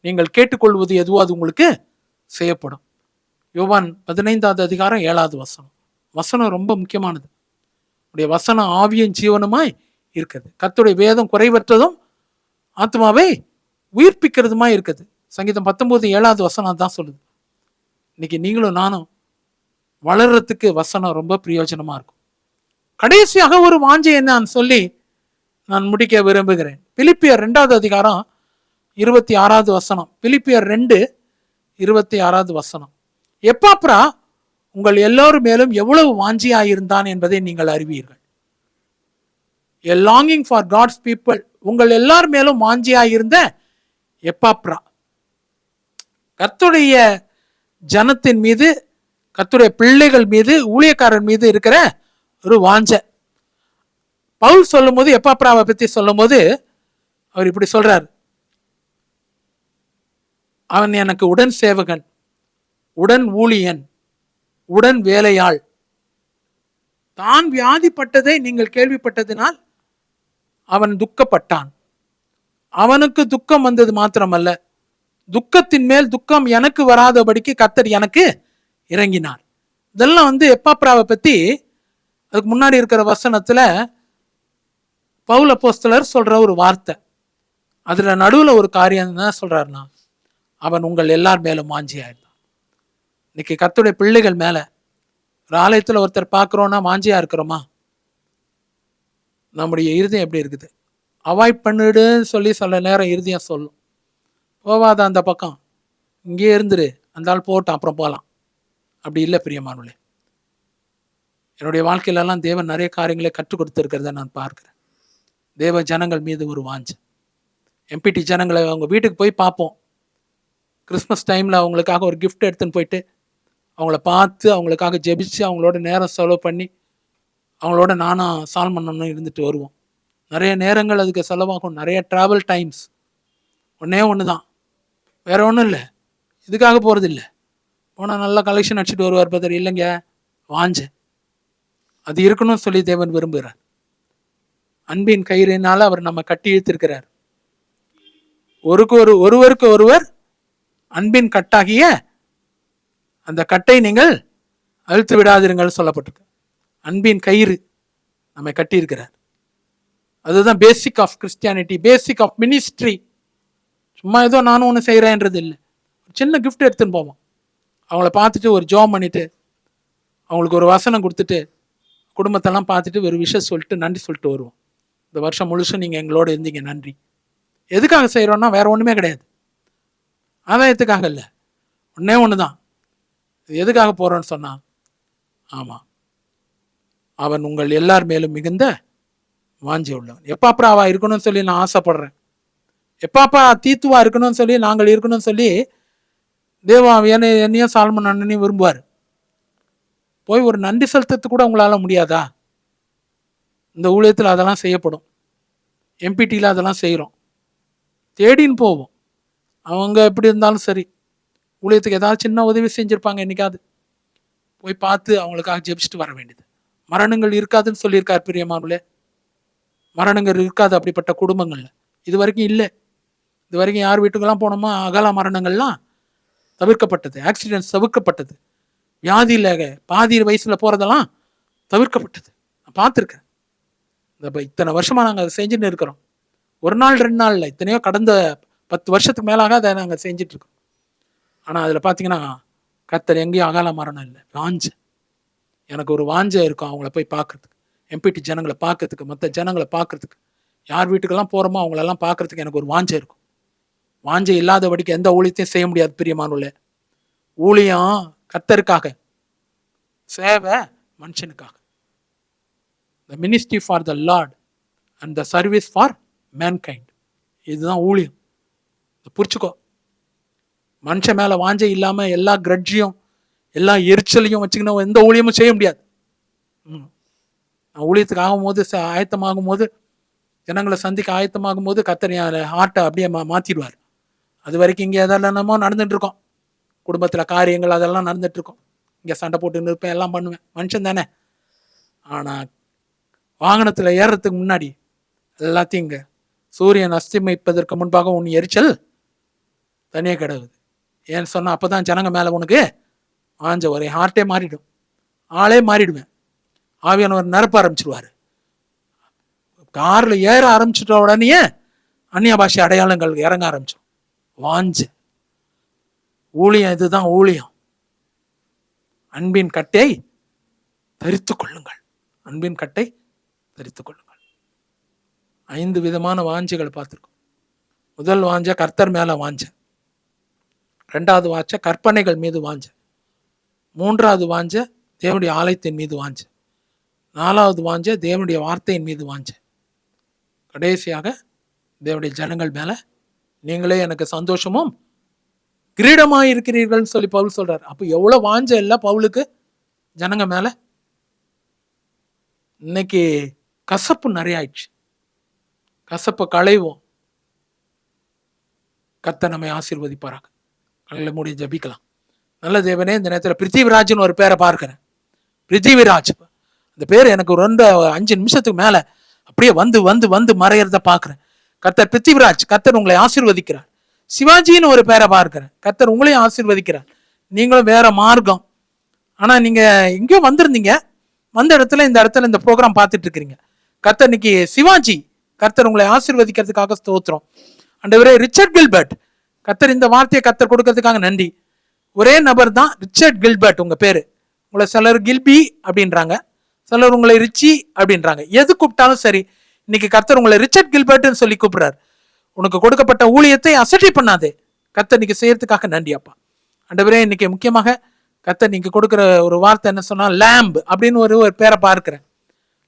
நீங்கள் கேட்டுக்கொள்வது எதுவோ அது உங்களுக்கு செய்யப்படும். யோவான் 15வது அதிகாரம் 7வது வசனம். வசனம் ரொம்ப முக்கியமானது. உடைய வசனம் ஆவியும் ஜீவனுமாய் இருக்குது. கர்த்தருடைய வேதம் குறைவற்றதும் ஆத்மாவை உயிர்ப்பிக்கிறதுமாய் இருக்குது. சங்கீதம் 19:7வது வசனம் தான் சொல்லுது. இன்னைக்கு நீங்களும் நானும் வளர்றதுக்கு வசனம் ரொம்ப பிரயோஜனமா இருக்கும். கடைசியாக ஒரு வாஞ்சை என்னன்னு சொல்லி நான் முடிக்க விரும்புகிறேன். பிலிப்பியர் 2வது அதிகாரம் 26வது வசனம். பிலிப்பியர் 2:26வது வசனம். எப்பாப்ரா உங்கள் எல்லோரும் மேலும் எவ்வளவு வாஞ்சியாயிருந்தான் என்பதை நீங்கள் அறிவீர்கள். A longing for God's people. உங்கள் எல்லார் மேலும் வாஞ்சியாயிருந்த எப்பாப்ரா கர்த்தருடைய ஜனத்தின் மீது, கர்த்தருடைய பிள்ளைகள் மீது, ஊழியக்காரர் மீது இருக்கிற ஒரு வாஞ்சை. பவுல் சொல்லும் போது, எப்பாப்ராவை பத்தி சொல்லும் போது அவர் இப்படி சொல்றார், அவன் எனக்கு உடன் சேவகன், உடன் ஊழியன், உடன் வேலையாள். தான் வியாதிப்பட்டதை நீங்கள் கேள்விப்பட்டதினால் அவன் துக்கப்பட்டான். அவனுக்கு துக்கம் வந்தது மாத்திரமல்ல, துக்கத்தின் மேல் துக்கம் எனக்கு வராதபடிக்கு கர்த்தர் எனக்கு இறங்கினார். இதெல்லாம் எப்பாப்ராவை பத்தி அதுக்கு முன்னாடி இருக்கிற வசனத்துல பவுல் அப்போஸ்தலர் சொல்ற ஒரு வார்த்தை. அதுல நடுவுல ஒரு காரியம் என்ன சொல்றாருன்னா, அவன் உங்கள் எல்லார் மேலும் வாஞ்சியாயிருந்தான். இன்னைக்கு கர்த்தருடைய பிள்ளைகள் மேல ஒரு ஆலயத்துல ஒருத்தர் பார்க்கிறோம்னா வாஞ்சியா இருக்கிறோமா? நம்முடைய இருதயம் எப்படி இருக்குது? அவாய்ட் பண்ணிடுன்னு சொல்லி சொல்ல நேரம் இருதயம் சொல்லும், போவாத அந்த பக்கம், இங்கே இருந்துரு, அந்த ஆள் போட்டான் அப்புறம் போகலாம். அப்படி இல்லை பிரியமானவர்களே. என்னுடைய வாழ்க்கையிலலாம் தேவன் நிறைய காரியங்களை கற்றுக் கொடுத்துருக்கிறத நான் பார்க்கிறேன். தேவ ஜனங்கள் மீது ஒரு வாஞ்சை. எம்பிடி ஜனங்களை அவங்க வீட்டுக்கு போய் பார்ப்போம். கிறிஸ்மஸ் டைமில் அவங்களுக்காக ஒரு கிஃப்ட் எடுத்துன்னு போயிட்டு அவங்கள பார்த்து அவங்களுக்காக ஜெபிச்சு அவங்களோட நேரம் செலவு பண்ணி அவங்களோட நானும் சால்மன்னு இருந்துட்டு வருவோம். நிறைய நேரங்கள் அதுக்கு செலவாகும், நிறைய ட்ராவல் டைம்ஸ். ஒன்று தான், வேற ஒன்றும் இல்லை. இதுக்காக போகிறது இல்லை. போனால் நல்லா கலெக்ஷன் அடிச்சுட்டு வருவார் பதர். இல்லைங்க, வாஞ்ச அது இருக்கணும்னு சொல்லி தேவன் விரும்புகிறார். அன்பின் கயிறினால் அவர் நம்ம கட்டி இழுத்திருக்கிறார். ஒருவருக்கு ஒருவர் அன்பின் கட்டாகிய அந்த கட்டை நீங்கள் அழுத்து விடாதிருங்கள் சொல்லப்பட்டிருக்கு. அன்பின் கயிறு நம்மை கட்டி இருக்கிறார். அதுதான் basic of Christianity, basic of ministry. சும்மா ஏதோ நானும் ஒன்று செய்கிறேன்றது இல்லை. ஒரு சின்ன கிஃப்ட் எடுத்துன்னு போவோம், அவங்கள பார்த்துட்டு ஒரு ஜோம் பண்ணிட்டு அவங்களுக்கு ஒரு வசனம் கொடுத்துட்டு குடும்பத்தெல்லாம் பார்த்துட்டு ஒரு விஷயம் சொல்லிட்டு நன்றி சொல்லிட்டு வருவோம். இந்த வருஷம் முழுசும் நீங்கள் எங்களோட இருந்தீங்க, நன்றி. எதுக்காக செய்கிறோன்னா வேற ஒன்றுமே கிடையாது, ஆதாயத்துக்காக இல்லை. ஒன்று தான். எதுக்காக போகிறோன்னு சொன்னால், ஆமாம், அவன் உங்கள் எல்லார் மேலும் மிகுந்த வாஞ்சி உள்ளவன். எப்பாப்ராவா இருக்கணும்னு சொல்லி நான் ஆசைப்படுறேன். எப்பாப்பா தீத்துவா இருக்கணும்னு சொல்லி நாங்கள் இருக்கணும்னு சொல்லி தேவா என்னையும் சால்மன் அண்ணனையும் விரும்புவார். போய் ஒரு நன்றி செலுத்துறது கூட உங்களால முடியாதா? இந்த ஊழியத்தில் அதெல்லாம் செய்யப்படும். எம்பிடியில் அதெல்லாம் செய்கிறோம். தேடின்னு போவோம். அவங்க எப்படி இருந்தாலும் சரி, ஊழியத்துக்கு ஏதாவது சின்ன உதவி செஞ்சுருப்பாங்க என்னைக்காவது, போய் பார்த்து அவங்களுக்காக ஜெபிச்சுட்டு வர வேண்டியது. மரணங்கள் இருக்காதுன்னு சொல்லியிருக்கார் பிரியமானவர்களே. மரணங்கள் இருக்காது அப்படிப்பட்ட குடும்பங்கள்ல. இது வரைக்கும் இல்லை. இது வரைக்கும் யார் வீட்டுக்கெல்லாம் போனோமா அகால மரணங்கள்லாம் தவிர்க்கப்பட்டது, ஆக்சிடென்ட்ஸ் தவிர்க்கப்பட்டது, வியாதியில் பாதி வயசுல போறதெல்லாம் தவிர்க்கப்பட்டது. நான் பார்த்துருக்கேன். இத்தனை வருஷமா நாங்கள் அதை செஞ்சுன்னு இருக்கிறோம். ஒரு நாள் 2 நாள்ல, இத்தனையோ கடந்த 10 வருஷத்துக்கு மேலாக அதை நாங்கள் செஞ்சுட்டு இருக்கோம். ஆனால் அதில் பார்த்தீங்கன்னா கர்த்தர் எங்கேயும் அகால மரணம் இல்லை. வாஞ்சை, எனக்கு ஒரு வாஞ்சை இருக்கும் அவங்கள போய் பார்க்கறதுக்கு, எம்பிடி ஜனங்களை பார்க்கறதுக்கு, மற்ற ஜனங்களை பார்க்கறதுக்கு, யார் வீட்டுக்கெல்லாம் போகிறோமோ அவங்களெல்லாம் பார்க்கறதுக்கு எனக்கு ஒரு வாஞ்சை இருக்கும். வாஞ்சை இல்லாதபடிக்கு எந்த ஊழியத்தையும் செய்ய முடியாது பிரியமானவர்களே. ஊழியம் கர்த்தருக்காக, சேவை மனுஷனுக்காக. The ministry for the Lord and the service for mankind. இதுதான் ஊழியம். புரிச்சுக்கோ. மனுஷன் மேல வாஞ்சை இல்லாம எல்லா கிரட்ஜையும் எல்லா எரிச்சலையும் வச்சுக்கணும் எந்த ஊழியமும் செய்ய முடியாது. நான் ஊழியத்துக்கு ஆகும்போது ஆயத்தமாகும் போது, ஜனங்களை சந்திக்க ஆயத்தமாகும் போது கர்த்தர் என் ஹார்ட்டை அப்படியே மாற்றிடுவார். அது வரைக்கும் இங்கே எதாவது என்னமோ நடந்துட்டு இருக்கோம். குடும்பத்தில் காரியங்கள் அதெல்லாம் நடந்துட்டு இருக்கும். இங்கே சண்டை போட்டு நிற்பேன், எல்லாம் பண்ணுவேன், மனுஷன் தானே. ஆனால் வாகனத்தில் ஏறுறதுக்கு முன்னாடி எல்லாத்தையும் இங்கே சூரியன் அஸ்தமிப்பதற்கு முன்பாக உன் எரிச்சல் தனியாக கிடக்குது. ஏன்னு சொன்னால் அப்போ தான் ஜனங்க மேலே உனக்கு வாஞ்ச ஒரு ஹார்ட்டே மாறிடும், ஆளே மாறிடுவேன். ஆவியானவர் நிரப்ப ஆரம்பிச்சிடுவார். காரில் ஏற ஆரம்பிச்சிட்ட உடனே அந்நிய பாஷை அடையாளங்கள் இறங்க ஆரம்பிச்சிடும். வாஞ்ச ஊழியம், இதுதான் ஊழியம். அன்பின் கட்டை தரித்து கொள்ளுங்கள், அன்பின் கட்டை தரித்து கொள்ளுங்கள். 5 விதமான வாஞ்சைகள் பார்த்துருக்கோம். முதல் வாஞ்ச கர்த்தர் மேல வாஞ்ச, 2வது வாஞ்ச கற்பனைகள் மீது வாஞ்ச, 3வது வாஞ்ச தேவனுடைய ஆலயத்தின் மீது வாஞ்ச, 4வது வாஞ்ச தேவனுடைய வார்த்தையின் மீது வாஞ்ச, கடைசியாக தேவனுடைய ஜனங்கள் மேல நீங்களே எனக்கு சந்தோஷமும் கிரீடமாக இருக்கிறீர்கள் சொல்லி பவுல் சொல்றாரு. அப்போ எவ்வளவு வாஞ்ச இல்லை பவுலுக்கு ஜனங்க மேல. இன்னைக்கு கசப்பு நிறைய ஆயிடுச்சு. கசப்பை களைவோம். கர்த்தர் நம்மை ஆசீர்வதிப்பாராக. கண்களை மூடி ஜபிக்கலாம். நல்ல தேவனே, இந்த நேரத்தில் பிருத்திவிராஜ்னு ஒரு பேரை பார்க்கிறேன். பிருத்திவிராஜ், அந்த பேர் எனக்கு 5 நிமிஷத்துக்கு மேல அப்படியே வந்து வந்து வந்து மறையிறத பார்க்கிறேன். கர்த்தர் பிருத்திவிராஜ், கர்த்தர் உங்களை ஆசீர்வதிக்கிறார். சிவாஜின்னு ஒரு பேரை பார்க்கிறேன். கர்த்தர் உங்களையும் ஆசீர்வதிக்கிறார். நீங்களும் வேற மார்க்கம், ஆனா நீங்க எங்கேயோ வந்திருந்தீங்க, வந்த இடத்துல இந்த ப்ரோக்ராம் பார்த்துட்டு இருக்கிறீங்க. கர்த்தர் இன்னைக்கு சிவாஜி, கர்த்தர் உங்களை ஆசீர்வதிக்கிறதுக்காக ஸ்தோத்திரம். ஆண்டவரே, ரிச்சர்ட் கில்பர்ட், கர்த்தர் இந்த வார்த்தையை கர்த்தர் கொடுக்கறதுக்காக நன்றி. ஒரே நபர் தான் ரிச்சர்ட் கில்பர்ட் உங்க பேரு. உங்களை சிலர் கில்பி அப்படின்றாங்க, சிலர் உங்களை ரிச்சி அப்படின்றாங்க. எது கூப்பிட்டாலும் சரி, இன்னைக்கு கர்த்தர் உங்களை ரிச்சர்ட் கில்பர்ட்னு சொல்லி கூப்பிடுறாரு. உனக்கு கொடுக்கப்பட்ட ஊழியத்தை அசட்டை பண்ணாதே. கர்த்தர் இன்னைக்கு செய்யறதுக்காக நன்றி அப்பா. ஆண்டவரே, இன்னைக்கு முக்கியமாக கர்த்தர் நீங்க கொடுக்குற ஒரு வார்த்தை என்ன சொன்னா, லேம்ப் அப்படின்னு ஒரு பேரை பார்க்கிறேன்.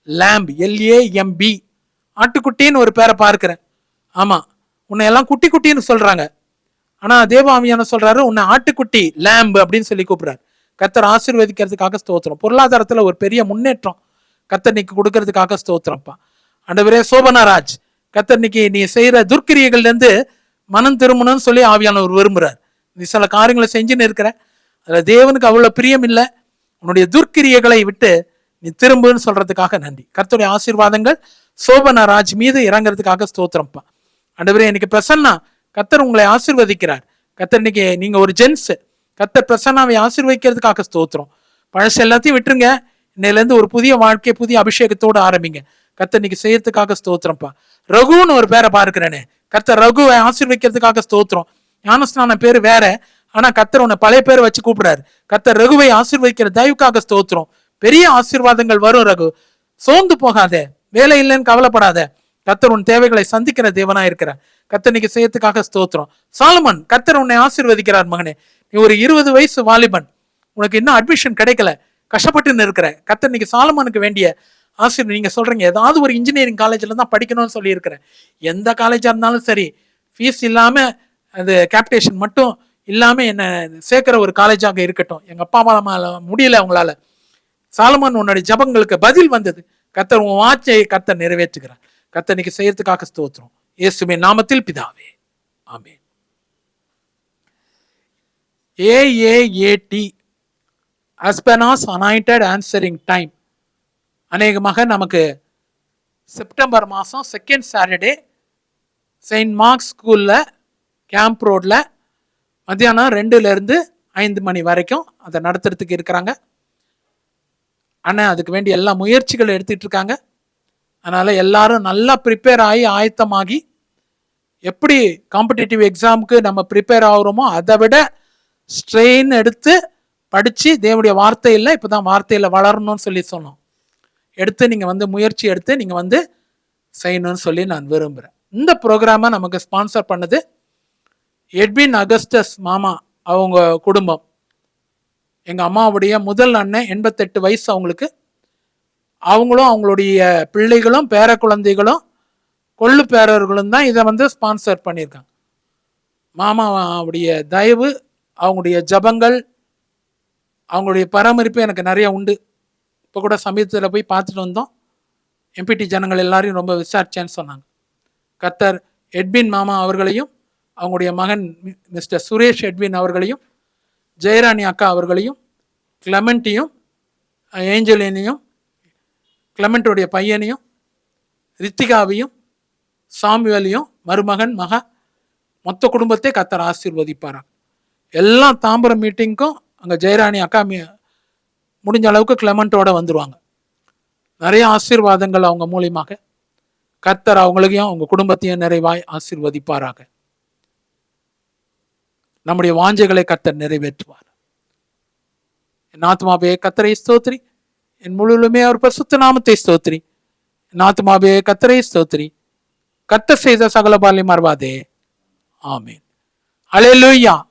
லேம்ப், LAMB, ஆட்டுக்குட்டின்னு ஒரு பேரை பார்க்கிறேன். ஆமா, உன்னை எல்லாம் குட்டி குட்டின்னு சொல்றாங்க, ஆனா தேவாமியான சொல்றாரு உன்னை ஆட்டுக்குட்டி லேம்ப் அப்படின்னு சொல்லி கூப்பிடுறாரு. கர்த்தர் ஆசீர்வதிக்கிறதுக்காக ஸ்தோத்திரம். பொருளாதாரத்துல ஒரு பெரிய முன்னேற்றம் கர்த்தர் நீக்கு கொடுக்கறதுக்காக ஸ்தோத்திரம்ப்பா. ஆண்டவரே, சோபனாராஜ், கர்த்தர் இன்னைக்கு நீ செய்யற துர்க்கிரியங்கள்ல இருந்து மனம் திரும்பணும்னு சொல்லி ஆவியானவர் விரும்புறார். நீ சில காரியங்களை செஞ்சுன்னு இருக்கிற, அதுல தேவனுக்கு அவ்வளவு பிரியம் இல்லை. உன்னுடைய துர்க்கிரியைகளை விட்டு நீ திரும்புன்னு சொல்றதுக்காக நன்றி. கர்த்தருடைய ஆசீர்வாதங்கள் சோபனாராஜ் மீது இறங்குறதுக்காக ஸ்தோத்திரம்ப்பா. ஆண்டவரே, இன்னைக்கு பிரசன்னா, கர்த்தர் உங்களை ஆசீர்வதிக்கிறார். கர்த்தர் இன்னைக்கு நீங்க ஒரு ஜென்ஸ், கர்த்தர் பிரசன்னாவை ஆசீர்வதிக்கிறதுக்காக ஸ்தோத்திரம். பழசு எல்லாத்தையும் விட்டுருங்க, இன்னையில இருந்து ஒரு புதிய வாழ்க்கை, புதிய அபிஷேகத்தோடு ஆரம்பிங்க. கர்த்தர் இன்னைக்கு செய்யறதுக்காக ஸ்தோத்திரம்ப்பா. ரகுன்னு ஒரு பேரை பார்க்கிறேனே, கர்த்தர் ரகுவை ஆசீர்வதிக்கிறதுக்காக ஸ்தோத்திரம். ஞானஸ்நான பேரு வேற, ஆனா கர்த்தர் உன்னை பழைய பேர் வச்சு கூப்பிடுறாரு. கர்த்தர் ரகுவை ஆசீர்வதிக்கிற தயவுக்காக ஸ்தோத்திரம். பெரிய ஆசீர்வாதங்கள் வரும் ரகு, சோர்ந்து போகாத, வேலை இல்லைன்னு கவலைப்படாத. கர்த்தர் உன் தேவைகளை சந்திக்கிற தேவனா இருக்கிறார். கர்த்தர் இன்னைக்கு செய்யறதுக்காக ஸ்தோத்திரம். சாலமன், கர்த்தர் உன்னை ஆசீர்வதிக்கிறார். மகனே, நீ ஒரு 20 வயசு வாலிபன், உனக்கு இன்னும் அட்மிஷன் கிடைக்கல, கஷ்டப்பட்டு இருக்கிற. கர்த்தர் இன்னைக்கு சாலமனுக்கு வேண்டிய நீங்க சொல்றீங்க ஏதாவது ஒரு இன்ஜினியரிங் காலேஜ்ல தான் படிக்கணும்னு சொல்லி இருக்கிறேன். எந்த காலேஜா இருந்தாலும் சரி, ஃபீஸ் இல்லாம, அது கேபிடேஷன் மட்டும் இல்லாம என்ன சேர்க்கிற ஒரு காலேஜாக இருக்கட்டும். எங்க அப்பா அம்மா முடியல அவங்களால. சாலமன், உன்னுடைய ஜபங்களுக்கு பதில் வந்தது. கர்த்தர் உன் வார்த்தையை கர்த்தர் நிறைவேற்றுகிறார். கர்த்தர் இன்னைக்கு செய்யறதுக்காக ஸ்தோத்திரம். இயேசுவின் நாமத்தில் பிதாவே, ஆமென். AAAT, அஸ்பெனாஸ் அனாயிண்டட் ஆன்சரிங் டைம். அநேகமாக நமக்கு செப்டம்பர் மாதம் 2nd சாட்டர்டே செயின்ட் மார்க்ஸ் ஸ்கூலில் கேம்ப் ரோடில் மத்தியானம் 2லேருந்து 5 மணி வரைக்கும் அதை நடத்துறதுக்கு இருக்கிறாங்க. ஆனால் அதுக்கு வேண்டிய எல்லா முயற்சிகள் எடுத்துகிட்டு இருக்காங்க. அதனால் எல்லாரும் நல்லா ப்ரிப்பேர் ஆகி ஆயத்தமாகி, எப்படி காம்படிட்டிவ் எக்ஸாமுக்கு நம்ம ப்ரிப்பேர் ஆகிறோமோ அதை விட ஸ்ட்ரெயின் எடுத்து படித்து தேவனுடைய வார்த்தையில், இப்போ தான் வார்த்தையில் வளரணும்னு சொல்லி சொன்னோம், எடுத்து நீங்கள் முயற்சி எடுத்து நீங்கள் செய்யணும்னு சொல்லி நான் விரும்புகிறேன். இந்த ப்ரோக்ராமை நமக்கு ஸ்பான்சர் பண்ணது எட்வின் அகஸ்டஸ் மாமா, அவங்க குடும்பம். எங்கள் அம்மாவுடைய முதல் அண்ணன், 88 வயசு அவங்களுக்கு. அவங்களும் அவங்களுடைய பிள்ளைகளும் பேர குழந்தைகளும் கொள்ளு பேரர்களும் தான் இதை ஸ்பான்சர் பண்ணியிருக்காங்க. மாமாவுடைய தயவு, அவங்களுடைய ஜபங்கள், அவங்களுடைய பராமரிப்பு எனக்கு நிறைய உண்டு. இப்போ கூட சமீபத்தில் போய் பார்த்துட்டு வந்தோம். எம்பிடி ஜனங்கள் எல்லாரையும் ரொம்ப விசாரிச்சேன்னு சொன்னாங்க. கர்த்தர் எட்வின் மாமா அவர்களையும் அவங்களுடைய மகன் மிஸ்டர் சுரேஷ் எட்வின் அவர்களையும் ஜெயராணி அக்கா அவர்களையும், கிளமெண்ட்டையும், ஏஞ்சலினையும், கிளமெண்ட்டுடைய பையனையும், ரித்திகாவையும், சாமுவேலையும், மருமகன் மகா மொத்த குடும்பத்தை கர்த்தர் ஆசீர்வதிப்பாராங்க. எல்லா தாம்பரம் மீட்டிங்க்கும் அங்கே ஜெயராணி அக்கா முடிஞ்ச அளவுக்கு கிளமெண்ட்டோட வந்துடுவாங்க. நிறைய ஆசீர்வாதங்கள் அவங்க மூலியமாக கர்த்தர் அவங்களையும் அவங்க குடும்பத்தையும் நிறைவாய் ஆசீர்வதிப்பாராக. நம்முடைய வாஞ்சைகளை கர்த்தர் நிறைவேற்றுவார். என் ஆத்மாவே கர்த்தரை ஸ்தோத்திரி, என் முழுவதுமே அவர் பரிசுத்த நாமத்தை ஸ்தோத்திரி. என் ஆத்மாவே கர்த்தரை ஸ்தோத்திரி, கர்த்தர் செய்த சகல பாலையும் மறவாதே. ஆமீன். அல்லேலூயா.